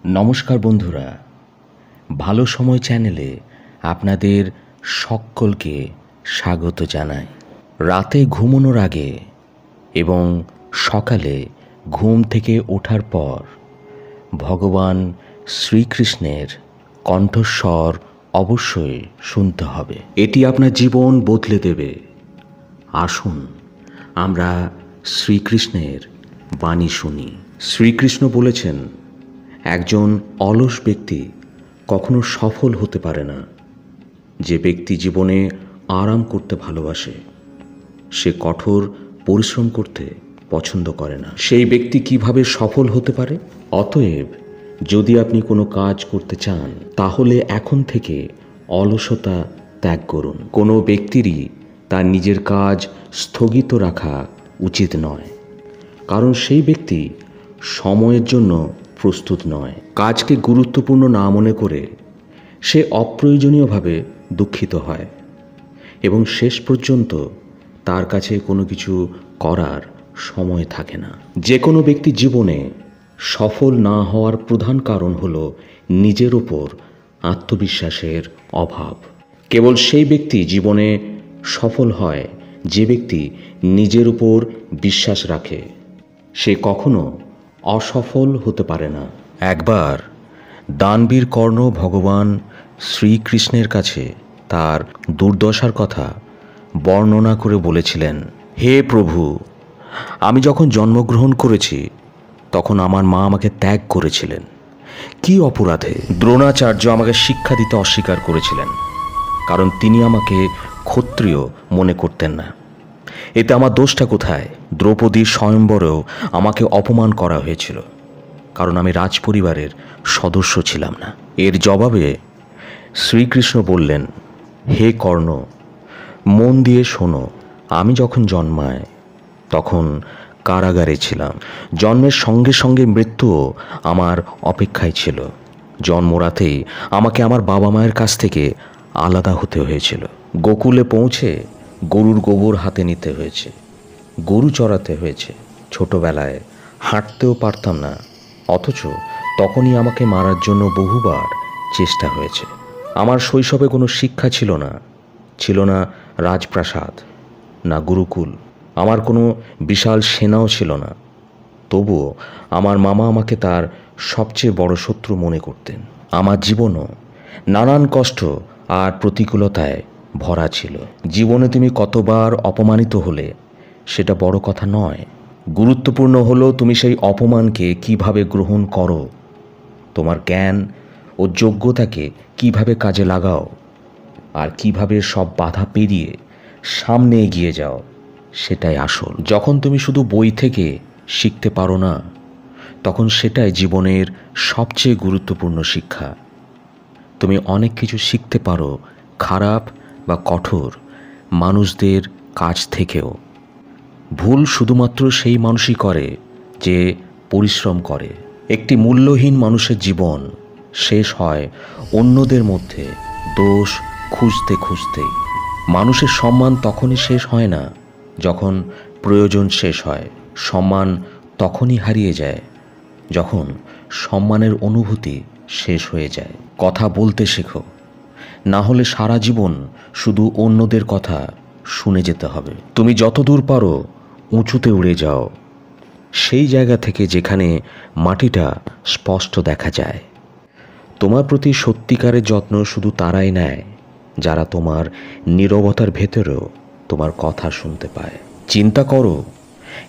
নমস্কার বন্ধুরা, ভালো সময় চ্যানেলে আপনাদের সকলকে স্বাগত জানাই। রাতে ঘুমানোর আগে এবং সকালে ঘুম থেকে ওঠার পর ভগবান শ্রীকৃষ্ণের কণ্ঠস্বর অবশ্যই শুনতে হবে। এটি আপনার জীবন বদলে দেবে। আসুন আমরা শ্রীকৃষ্ণের বাণী শুনি। শ্রীকৃষ্ণ বলেছেন, একজন অলস ব্যক্তি কখনো সফল হতে পারে না। যে ব্যক্তি জীবনে আরাম করতে ভালোবাসে সে কঠোর পরিশ্রম করতে পছন্দ করে না। সেই ব্যক্তি কিভাবে সফল হতে পারে? অতএব যদি আপনি কোনো কাজ করতে চান তাহলে এখন থেকে অলসতা ত্যাগ করুন। কোনো ব্যক্তিরই তার নিজের কাজ স্থগিত রাখা উচিত নয়, কারণ সেই ব্যক্তি সময়ের জন্য প্রস্তুত নয়। কাজকে গুরুত্বপূর্ণ না মনে করে সে অপ্রয়োজনীয়ভাবে দুঃখিত হয় এবং শেষ পর্যন্ত তার কাছে কোনো কিছু করার সময় থাকে না। যে কোনো ব্যক্তি জীবনে সফল না হওয়ার প্রধান কারণ হলো নিজের ওপর আত্মবিশ্বাসের অভাব। কেবল সেই ব্যক্তি জীবনে সফল হয় যে ব্যক্তি নিজের উপর বিশ্বাস রাখে। সে কখনো অসফল হতে পারে না। একবার দানবীর কর্ণ ভগবান শ্রীকৃষ্ণের কাছে তার দুর্দশার কথা বর্ণনা করে বলেছিলেন, হে প্রভু, আমি যখন জন্মগ্রহণ করেছি তখন আমার মা আমাকে ত্যাগ করেছিলেন। কি অপরাধে? দ্রোণাচার্য আমাকে শিক্ষা দিতে অস্বীকার করেছিলেন, কারণ তিনি আমাকে ক্ষত্রিয় মনে করতেন না। এতে আমার দোষটা কোথায়? দ্রৌপদীর স্বয়ম্বরেও আমাকে অপমান করা হয়েছিল, কারণ আমি রাজপরিবারের সদস্য ছিলাম না। এর জবাবে শ্রীকৃষ্ণ বললেন, হে কর্ণ, মন দিয়ে শোনো, আমি যখন জন্মায় তখন কারাগারে ছিলাম। জন্মের সঙ্গে সঙ্গে মৃত্যুও আমার অপেক্ষায় ছিল। জন্মরাতেই আমাকে আমার বাবা মায়ের কাছ থেকে আলাদা হতে হয়েছিল। গোকুলে পৌঁছে গরুর গোবর হাতে নিতে হয়েছে, গরু চড়াতে হয়েছে। ছোটবেলায় হাঁটতেও পারতাম না, অথচ তখনই আমাকে মারার জন্য বহুবার চেষ্টা হয়েছে। আমার শৈশবে কোনো শিক্ষা ছিল না, ছিল না রাজপ্রাসাদ, না গুরুকুল। আমার কোনো বিশাল সেনাও ছিল না। তবুও আমার মামা আমাকে তার সবচেয়ে বড় শত্রু মনে করতেন। আমার জীবনও নানান কষ্ট আর প্রতিকূলতায় ভরা ছিল। জীবনে তুমি কতবার অপমানিত হলে সেটা বড় কথা নয়। গুরুত্বপূর্ণ হলো তুমি সেই অপমানকে কিভাবে গ্রহণ করো, তোমার জ্ঞান ও যোগ্যতাকে কিভাবে কাজে লাগাও, আর কিভাবে সব বাধা পেরিয়ে সামনে এগিয়ে যাও, সেটাই আসল। যখন তুমি শুধু বই থেকে শিখতে পারো না, তখন সেটাই জীবনের সবচেয়ে গুরুত্বপূর্ণ শিক্ষা। তুমি অনেক কিছু শিখতে পারো খারাপ বা কঠোর মানুষদের কাছ থেকেও। ভুল শুধুমাত্র সেই মানুষই করে যে পরিশ্রম করে। একটি মূল্যহীন মানুষের জীবন শেষ হয় অন্যদের মধ্যে দোষ খুঁজতে খুঁজতেই। মানুষের সম্মান তখনই শেষ হয় না যখন প্রয়োজন শেষ হয়। সম্মান তখনই হারিয়ে যায় যখন সম্মানের অনুভূতি শেষ হয়ে যায়। কথা বলতে শেখো, না হলে সারা জীবন শুধু অন্যদের কথা শুনে যেতে হবে। তুমি যতদূর পারো উঁচুতে উড়ে যাও, সেই জায়গা থেকে যেখানে মাটিটা স্পষ্ট দেখা যায়। তোমার প্রতি সত্যিকারের যত্ন শুধু তারাই নেয় যারা তোমার নীরবতার ভেতরেও তোমার কথা শুনতে পায়। চিন্তা করো,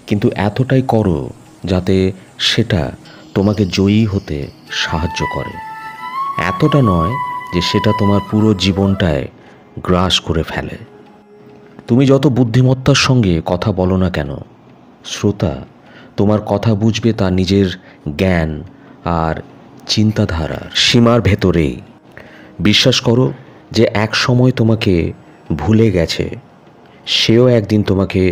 কিন্তু এতটাই করো যাতে সেটা তোমাকে জয়ী হতে সাহায্য করে। এতটা নয় যে সেটা তোমার পুরো জীবনটায় গ্রাস করে ফেলে। তুমি যত বুদ্ধিমত্তার সঙ্গে কথা বলো না কেন, শ্রোতা তোমার কথা বুঝবে তার নিজের জ্ঞান আর চিন্তাধারার সীমার ভেতরেই। বিশ্বাস করো যে এক সময় তোমাকে ভুলে গেছে, সেও একদিন তোমাকে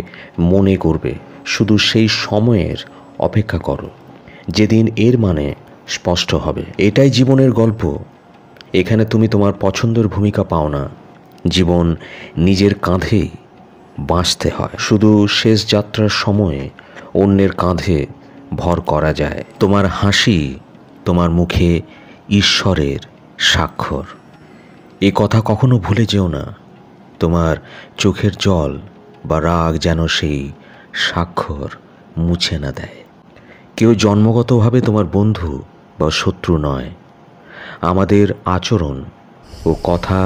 মনে করবে। শুধু সেই সময়ের অপেক্ষা করো যেদিন এর মানে স্পষ্ট হবে। এটাই জীবনের গল্প। এখানে তুমি তোমার পছন্দের ভূমিকা পাও না। জীবন নিজের কাঁধেই বাঁচতে হয়। শুধু শেষ যাত্রার সময়ে অন্যের কাঁধে ভর করা যায়। তোমার হাসি তোমার মুখে ঈশ্বরের স্বাক্ষর। এ কথা কখনো ভুলে যেও না। তোমার চোখের জল বা রাগ যেন সেই স্বাক্ষর মুছে না দেয়। কেউ জন্মগতভাবে তোমার বন্ধু বা শত্রু নয়। আমাদের আচরণ ও কথা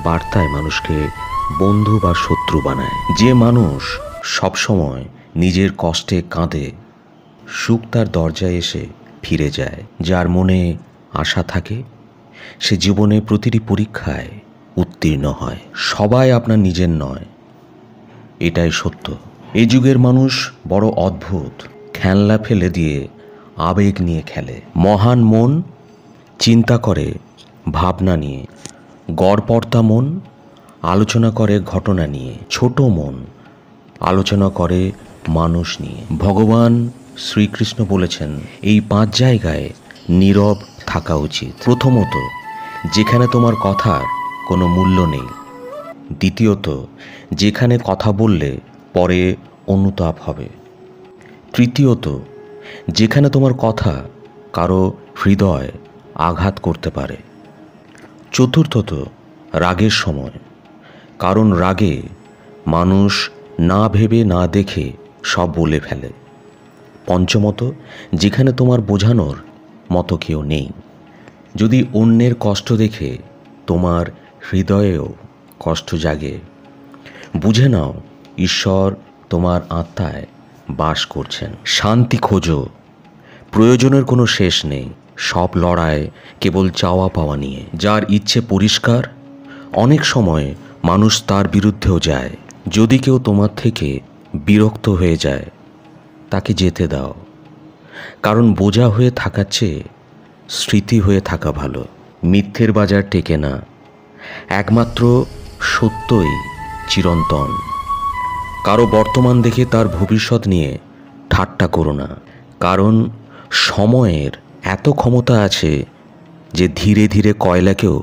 বার্তায় মানুষকে বন্ধু বা শত্রু বানায়। যে মানুষ সবসময় নিজের কষ্টে কাঁদে, সুখ তার দরজায় এসে ফিরে যায়। যার মনে আশা থাকে, সে জীবনে প্রতিটি পরীক্ষায় উত্তীর্ণ হয়। সবাই আপনার নিজের নয়, এটাই সত্য। এই যুগের মানুষ বড় অদ্ভুত। খেলনা ফেলে দিয়ে আবেগ নিয়ে খেলে। মহান মন চিন্তা করে ভাবনা নিয়ে, গড়পড়তা মন আলোচনা করে ঘটনা নিয়ে, ছোট মন আলোচনা করে মানুষ নিয়ে। ভগবান শ্রীকৃষ্ণ বলেছেন, এই 5 জায়গায় নীরব থাকা উচিত। প্রথমত, যেখানে তোমার কথার কোনো মূল্য নেই। দ্বিতীয়ত, যেখানে কথা বললে পরে অনুতাপ হবে। তৃতীয়ত, যেখানে তোমার কথা কারো হৃদয় আঘাত করতে পারে। চতুর্থত, রাগের সময়, কারণ রাগে মানুষ না ভেবে না দেখে সব বলে ফেলে। পঞ্চমত, যেখানে তোমার বোঝানোর মতো কেউ নেই। যদি অন্যের কষ্ট দেখে তোমার হৃদয়েও কষ্ট জাগে, বুঝে নাও ঈশ্বর তোমার আত্মায় বাস করছেন। শান্তি খোঁজো, প্রয়োজনের কোনো শেষ নেই। সব লড়াই কেবল চাওয়া পাওয়া নিয়ে। যার ইচ্ছে পরিষ্কার, অনেক সময় মানুষ তার বিরুদ্ধেও যায়। যদি কেউ তোমার থেকে বিরক্ত হয়ে যায়, তাকে যেতে দাও। কারণ বোঝা হয়ে থাকার চেয়ে স্মৃতি হয়ে থাকা ভালো। মিথ্যের বাজার টেকে না, একমাত্র সত্যই চিরন্তন। কারো বর্তমান দেখে তার ভবিষ্যৎ নিয়ে ঠাট্টা করো না, কারণ সময়ের এত ক্ষমতা আছে যে ধীরে ধীরে কয়লাকেও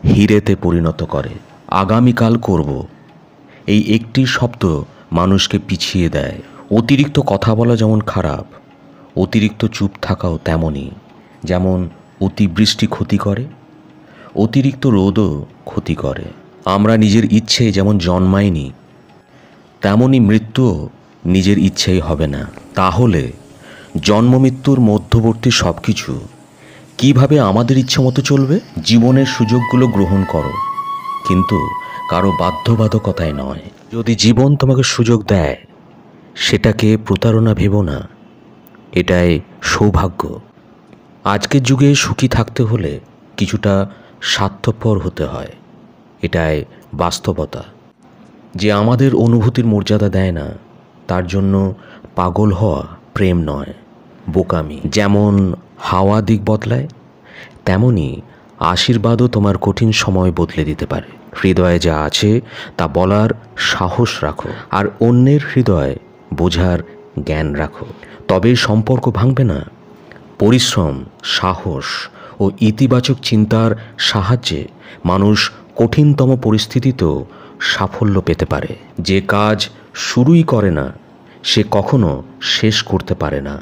হিরেতে পরিণত করে। আগামীকাল করব, এই একটি শব্দ মানুষকে পিছিয়ে দেয়। অতিরিক্ত কথা বলা যেমন খারাপ, অতিরিক্ত চুপ থাকাও তেমনই। যেমন অতিবৃষ্টি ক্ষতি করে, অতিরিক্ত রোদও ক্ষতি করে। আমরা নিজের ইচ্ছে যেমন জন্মাইনি, তেমনই মৃত্যুও নিজের ইচ্ছেই হবে না। তাহলে জন্ম মৃত্যুর মধ্যবর্তী সব কিছু কীভাবে আমাদের ইচ্ছে মতো চলবে? জীবনের সুযোগগুলো গ্রহণ করো, কিন্তু কারো বাধ্যবাধকতায় নয়। যদি জীবন তোমাকে সুযোগ দেয়, সেটাকে প্রতারণা ভেবো না, এটাই সৌভাগ্য। আজকের যুগে সুখী থাকতে হলে কিছুটা স্বার্থপর হতে হয়, এটাই বাস্তবতা। যে আমাদের অনুভূতির মর্যাদা দেয় না, তার জন্য পাগল হওয়া প্রেম নয়, বোকামি। যেমন হাওয়া দিক বদলায়, তেমনি আশীর্বাদও তোমার কঠিন সময় বদলে দিতে পারে। হৃদয়ে যা আছে তা বলার সাহস রাখো, আর অন্যের হৃদয় বোঝার জ্ঞান রাখো, তবে সম্পর্ক ভাঙবে না। পরিশ্রম, সাহস ও ইতিবাচক চিন্তার সাহায্যে মানুষ কঠিনতম পরিস্থিতিতেও সাফল্য পেতে পারে। যে কাজ শুরুই করে না, সে কখনো শেষ করতে পারে না।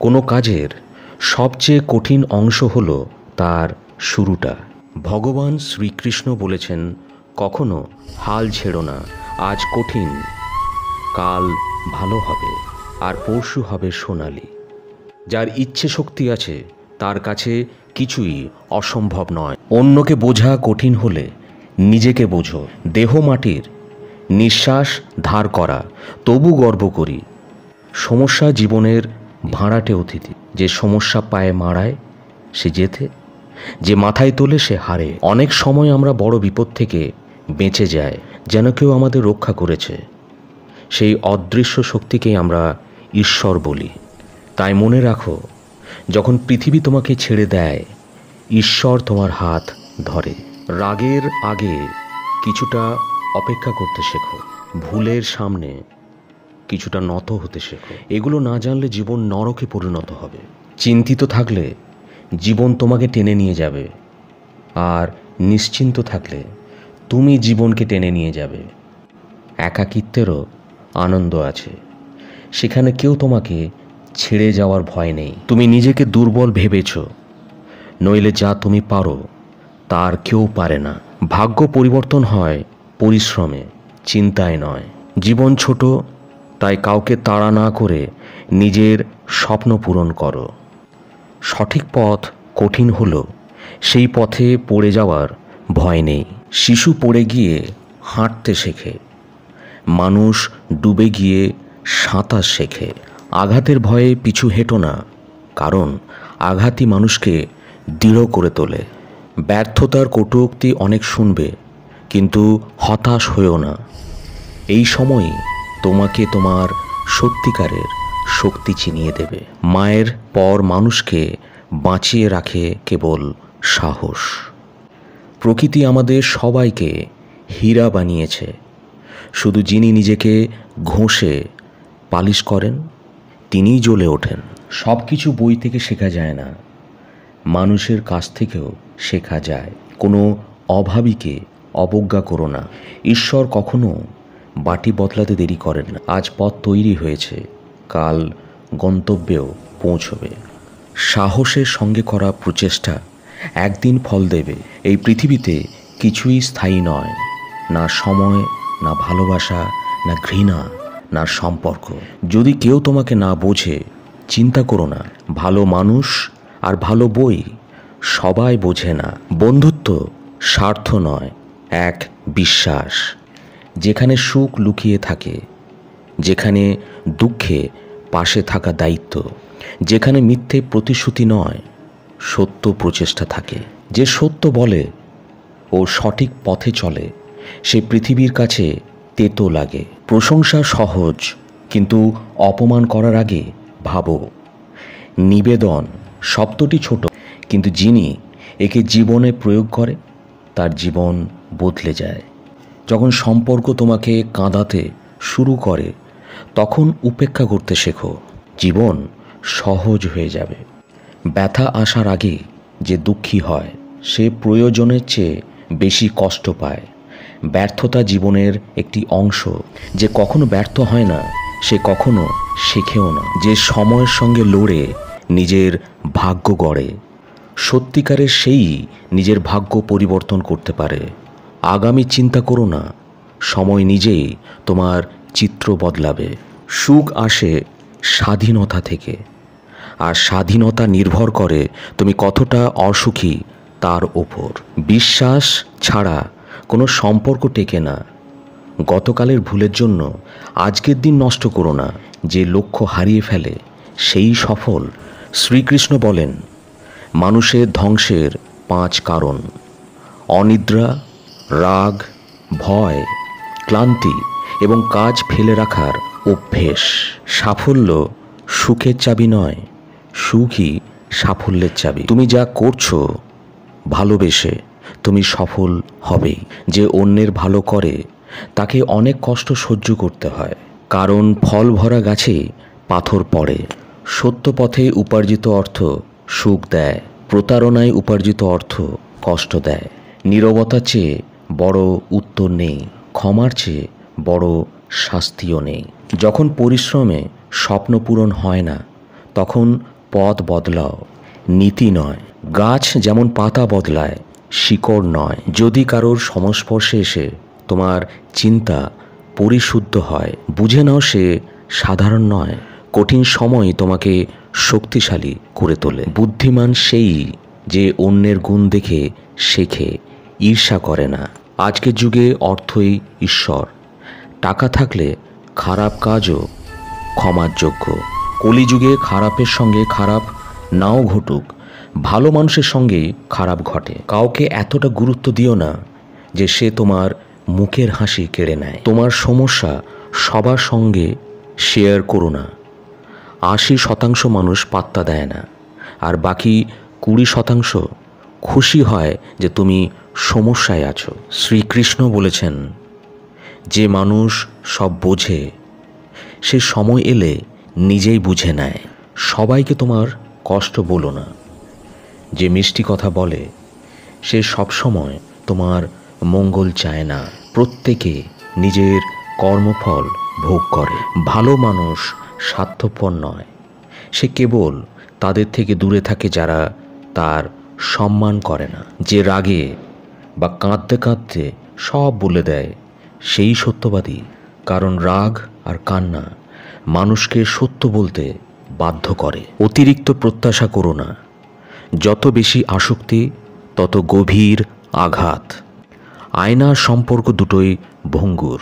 কোনো কাজের সবচেয়ে কঠিন অংশ হলো তার শুরুটা। ভগবান শ্রীকৃষ্ণ বলেছেন, কখনো হাল ছেড়ো না। আজ কঠিন, কাল ভালো হবে, আর পরশু হবে সোনালি। যার ইচ্ছে শক্তি আছে, তার কাছে কিছুই অসম্ভব নয়। অন্যকে বোঝা কঠিন হলে নিজেকে বোঝো। দেহ মাটির, নিঃশ্বাস ধার করা, তবু গর্ব করি। সমস্যা জীবনের ভাড়াটে অতিথি। যে সমস্যা পায়ে মারায় সে জেতে, যে মাথায় তোলে সে হারে। অনেক সময় আমরা বড় বিপদ থেকে বেঁচে যাই, যেন কেউ আমাদের রক্ষা করেছে। সেই অদৃশ্য শক্তিকেই আমরা ঈশ্বর বলি। তাই মনে রাখো, যখন পৃথিবী তোমাকে ছেড়ে দেয়, ঈশ্বর তোমার হাত ধরে। রাগের আগে কিছুটা অপেক্ষা করতে শেখো, ভুলের সামনে কিছুটা নত হতে শেখো। এগুলো না জানলে জীবন নরকে পরিণত হবে। চিন্তিত থাকলে জীবন তোমাকে টেনে নিয়ে যাবে, আর নিশ্চিন্ত থাকলে তুমি জীবনকে টেনে নিয়ে যাবে। একাকিত্বেরও আনন্দ আছে, সেখানে কেউ তোমাকে ছেড়ে যাওয়ার ভয় নেই। তুমি নিজেকে দুর্বল ভেবেছ, নইলে যা তুমি পারো তার কেউ পারে না। ভাগ্য পরিবর্তন হয় পরিশ্রমে, চিন্তায় নয়। জীবন ছোট, তাই কাউকে তাড়া না করে নিজের স্বপ্ন পূরণ করো। সঠিক পথ কঠিন হলো সেই পথে পড়ে যাওয়ার ভয় নেই। শিশু পড়ে গিয়ে হাঁটতে শেখে, মানুষ ডুবে গিয়ে সাঁতার শেখে। আঘাতের ভয়ে পিছু হেঁটো না, কারণ আঘাতই মানুষকে দৃঢ় করে তোলে। ব্যর্থতার কটূক্তি অনেক শুনবে, কিন্তু হতাশ হয়েও না। এই সময়ই তোমাকে তোমার সত্যিকারের শক্তি চিনিয়ে দেবে। মায়ের পর মানুষকে বাঁচিয়ে রাখে কেবল সাহস। প্রকৃতি আমাদের সবাইকে হীরা বানিয়েছে, শুধু যিনি নিজেকে ঘষে পালিশ করেন তিনিই জ্বলে ওঠেন। সব কিছু বই থেকে শেখা যায় না, মানুষের কাছ থেকেও শেখা যায়। কোনো অভাবীকে অবজ্ঞা করো না। ঈশ্বর কখনো বাটি বদলাতে দেরি করেন না। আজ পথ তৈরি হয়েছে, কাল গন্তব্যেও পৌঁছবে। সাহসের সঙ্গে করা প্রচেষ্টা একদিন ফল দেবে। এই পৃথিবীতে কিছুই স্থায়ী নয়, না সময়, না ভালোবাসা, না ঘৃণা, না সম্পর্ক। যদি কেউ তোমাকে না বোঝে, চিন্তা করো না। ভালো মানুষ আর ভালো বই সবাই বোঝে না। বন্ধুত্ব স্বার্থ নয়, এক বিশ্বাস। যেখানে সুখ লুকিয়ে থাকে, যেখানে দুঃখে পাশে থাকা দায়িত্ব, যেখানে মিথ্যে প্রতিশ্রুতি নয়, সত্য প্রচেষ্টা থাকে। যে সত্য বলে ও সঠিক পথে চলে, সে পৃথিবীর কাছে তেতো লাগে। প্রশংসা সহজ, কিন্তু অপমান করার আগে ভাবো। নিবেদন শব্দটি ছোট, কিন্তু যিনি একে জীবনে প্রয়োগ করে তার জীবন বদলে যায়। যখন সম্পর্ক তোমাকে কাঁদাতে শুরু করে, তখন উপেক্ষা করতে শেখো। জীবন সহজ হয়ে যাবে। ব্যথা আসার আগে যে দুঃখী হয়, সে প্রয়োজনের চেয়ে বেশি কষ্ট পায়। ব্যর্থতা জীবনের একটি অংশ। যে কখনো ব্যর্থ হয় না, সে কখনো শেখেও না। যে সময়ের সঙ্গে লড়ে নিজের ভাগ্য গড়ে, সত্যিকারের সেই নিজের ভাগ্য পরিবর্তন করতে পারে। আগামী চিন্তা করো না, সময় নিজেই তোমার চিত্র বদলাবে। সুখ আসে স্বাধীনতা থেকে, আর স্বাধীনতা নির্ভর করে তুমি কতটা অসুখী তার ওপর। বিশ্বাস ছাড়া কোনো সম্পর্ক টেকে না। গতকালের ভুলের জন্য আজকের দিন নষ্ট করো না। যে লক্ষ্য হারিয়ে ফেলে সেই সফল। শ্রীকৃষ্ণ বলেন, মানুষের ধ্বংসের 5 কারণ: অনিদ্রা, রাগ, ভয়, ক্লান্তি এবং কাজ ফেলে রাখার অভ্যেস। সাফল্য সুখের চাবি নয়, সুখই সাফল্যের চাবি। তুমি যা করছো ভালোবেসে, তুমি সফল হবেই। যে অন্যের ভালো করে তাকে অনেক কষ্ট সহ্য করতে হয়, কারণ ফল ভরা গাছে পাথর পড়ে। সত্য পথে উপার্জিত অর্থ সুখ দেয়, প্রতারণায় উপার্জিত অর্থ কষ্ট দেয়। নীরবতার চেয়ে বড় উত্তর নেই, ক্ষমার চেয়ে বড় শাস্তিও নেই। যখন পরিশ্রমে স্বপ্ন পূরণ হয় না, তখন পথ বদলাও, নীতি নয়। গাছ যেমন পাতা বদলায়, শিকড় নয়। যদি কারোর সংস্পর্শে এসে তোমার চিন্তা পরিশুদ্ধ হয়, বুঝে নাও সে সাধারণ নয়। কঠিন সময় তোমাকে শক্তিশালী করে তোলে। বুদ্ধিমান সেই যে অন্যের গুণ দেখে শেখে, ঈর্ষা করে না। আজকের যুগে অর্থই ঈশ্বর। টাকা থাকলে খারাপ কাজও ক্ষমার যোগ্য। কলিযুগে খারাপের সঙ্গে খারাপ নাও ঘটুক, ভালো মানুষের সঙ্গেই খারাপ ঘটে। কাউকে এতটা গুরুত্ব দিও না যে সে তোমার মুখের হাসি কেড়ে নেয়। তোমার সমস্যা সবার সঙ্গে শেয়ার করো না। 80% মানুষ পাত্তা দেয় না, আর বাকি 20% খুশি হয় যে তুমি সমস্যায় আছো। শ্রীকৃষ্ণ বলেছেন, যে মানুষ সব বোঝে সে সময় এলে নিজেই বুঝে নেয়। সবাইকে তোমার কষ্ট বলো না। যে মিষ্টি কথা বলে সে সবসময় তোমার মঙ্গল চায় না। প্রত্যেকে নিজের কর্মফল ভোগ করে। ভালো মানুষ স্বার্থপর নয়, সে কেবল তাদের থেকে দূরে থাকে যারা তার সম্মান করে না। যে রাগে বা কাঁদতে কাঁদতে সব বলে দেয় সেই সত্যবাদী। কারণ রাগ আর কান্না মানুষকে সত্য বলতে বাধ্য করে। অতিরিক্ত প্রত্যাশা করো না। যত বেশি আসক্তি তত গভীর আঘাত। আয়না সম্পর্ক দুটোই ভঙ্গুর।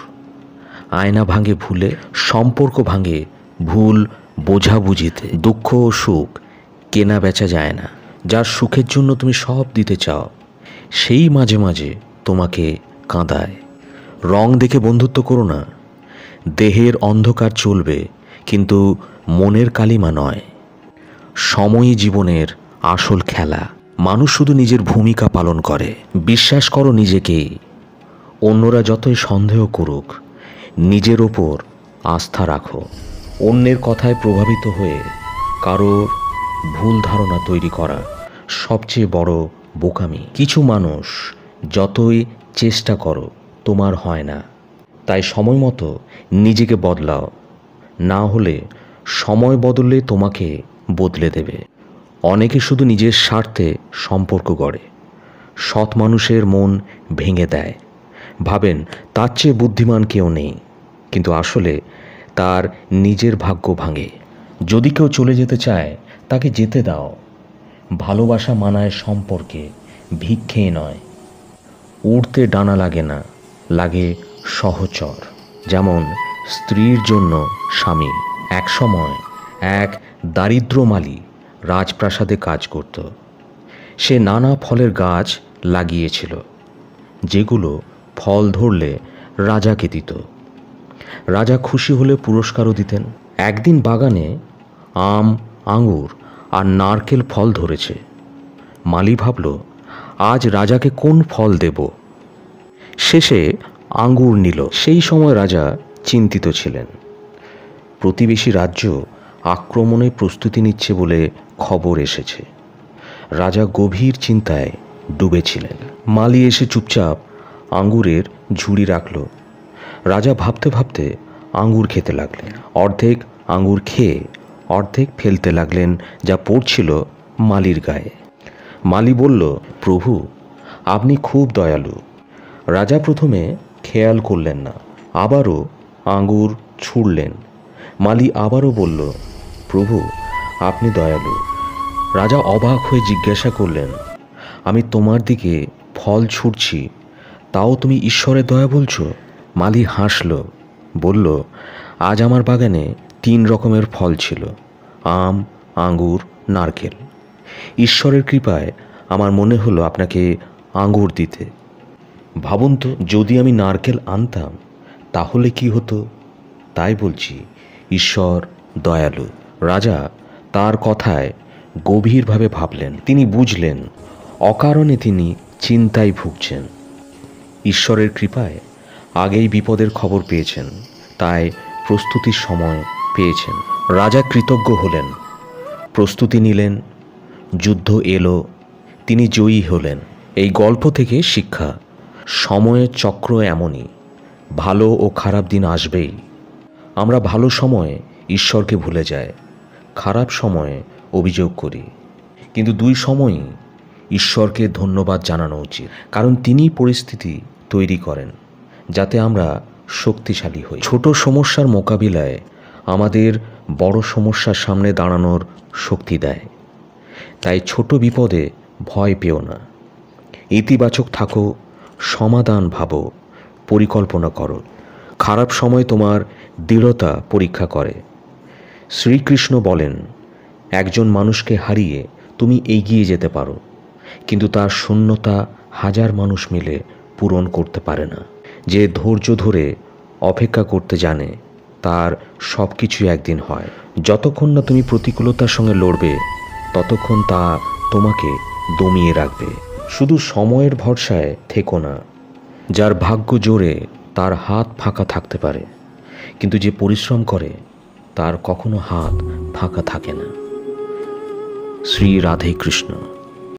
আয়না ভাঙে ভুলে, সম্পর্ক ভাঙে ভুল বোঝাবুঝিতে। দুঃখ ও সুখ কেনা বেচা যায় না। যার সুখের জন্য তুমি সব দিতে চাও সেই মাঝে মাঝে তোমাকে কাঁদায়। রং দেখে বন্ধুত্ব করো না। দেহের অন্ধকার চলবে কিন্তু মনের কালিমা নয়। সময়ই জীবনের আসল খেলা। মানুষ শুধু নিজের ভূমিকা পালন করে। বিশ্বাস করো নিজেকেই। অন্যরা যতই সন্দেহ করুক নিজের ওপর আস্থা রাখো। অন্যের কথায় প্রভাবিত হয়ে কারোর ভুল ধারণা তৈরি করা সবচেয়ে বড় বোকামি। কিছু মানুষ যতই চেষ্টা করো তোমার হয় না, তাই সময় মতো নিজেকে বদলাও, না হলে সময় বদলে তোমাকে বদলে দেবে। অনেকে শুধু নিজের স্বার্থে সম্পর্ক গড়ে। সৎ মানুষের মন ভেঙে দেয়, ভাবেন তার চেয়ে বুদ্ধিমান কেউ নেই, কিন্তু আসলে তার নিজের ভাগ্য ভাঙে। যদি কেউ চলে যেতে চায় তাকে যেতে দাও। ভালোবাসা মানায় সম্পর্কে, ভিক্ষেই নয়। উড়তে ডানা লাগে না, লাগে সহচর। যেমন স্ত্রীর জন্য স্বামী। এক সময় এক দারিদ্র মালী রাজপ্রাসাদে কাজ করত। সে নানা ফলের গাছ লাগিয়েছিল, যেগুলো ফল ধরলে রাজাকে দিত। রাজা খুশি হলে পুরস্কারও দিতেন। একদিন বাগানে আম, আঙুর আর নারকেল ফল ধরেছে। মালি ভাবল, আজ রাজাকে কোন ফল দেব। শেষে আঙ্গুর নিল। সেই সময় রাজা চিন্তিত ছিলেন। প্রতিবেশী রাজ্য আক্রমণে প্রস্তুতি নিচ্ছে বলে খবর এসেছে। রাজা গভীর চিন্তায় ডুবেছিলেন। মালি এসে চুপচাপ আঙ্গুরের ঝুড়ি রাখল। রাজা ভাবতে ভাবতে আঙ্গুর খেতে লাগলেন। অর্ধেক আঙ্গুর খেয়ে অর্ধেক ফেলতে লাগলেন, যা পড়ছিল মালির গায়ে। মালি বলল, প্রভু, আপনি খুব দয়ালু। রাজা প্রথমে খেয়াল করলেন না, আবারও আঙ্গুর ছুঁড়লেন। মালি আবারও বলল, প্রভু, আপনি দয়ালু। রাজা অবাক হয়ে জিজ্ঞাসা করলেন, আমি তোমার দিকে ফল ছুঁড়ছি, তাও তুমি ঈশ্বরের দয়া বলছো? মালি হাসল, বলল, আজ আমার বাগানে 3 রকমের ফল ছিল, আম, আঙ্গুর, নারকেল। ঈশ্বরের কৃপায় আমার মনে হলো আপনাকে আঙ্গুর দিতে। ভাবুন তো, যদি আমি নারকেল আনতাম তাহলে কি হতো? তাই বলছি, ঈশ্বর দয়ালু। রাজা তার কথায় গভীরভাবে ভাবলেন। তিনি বুঝলেন অকারণে তিনি চিন্তায় ভুগছেন। ঈশ্বরের কৃপায় আগেই বিপদের খবর পেয়েছেন, তাই প্রস্তুতির সময় পেয়েছেন। রাজা কৃতজ্ঞ হলেন, প্রস্তুতি নিলেন, যুদ্ধ এলো, তিনি জয়ী হলেন। এই গল্প থেকে শিক্ষা, সময়ের চক্র এমনই, ভালো ও খারাপ দিন আসবেই। আমরা ভালো সময়ে ঈশ্বরকে ভুলে যাই, খারাপ সময়ে অভিযোগ করি, কিন্তু 2 সময়ই ঈশ্বরকে ধন্যবাদ জানানো উচিত, কারণ তিনিই পরিস্থিতি তৈরি করেন যাতে আমরা শক্তিশালী হই। ছোট সমস্যার মোকাবিলায় আমাদের বড় সমস্যার সামনে দাঁড়ানোর শক্তি দেয়। তাই ছোট বিপদে ভয় পেও না, ইতিবাচক থাকো, সমাধান ভাবো, পরিকল্পনা করো। খারাপ সময় তোমার দৃঢ়তা পরীক্ষা করে। শ্রীকৃষ্ণ বলেন, একজন মানুষকে হারিয়ে তুমি এগিয়ে যেতে পারো, কিন্তু তার শূন্যতা 1000 মানুষ মিলে পূরণ করতে পারে না। যে ধৈর্য ধরে অপেক্ষা করতে জানে তার সব কিছু একদিন হয়। যতক্ষণ না তুমি প্রতিকূলতার সঙ্গে লড়বে ততক্ষণ তা তোমাকে দমিয়ে রাখবে। শুধু সময়ের ভরসায় থেকো না। যার ভাগ্য জোরে তার হাত ফাঁকা থাকতে পারে, কিন্তু যে পরিশ্রম করে তার কখনো হাত ফাঁকা থাকে না। শ্রী রাধে কৃষ্ণ।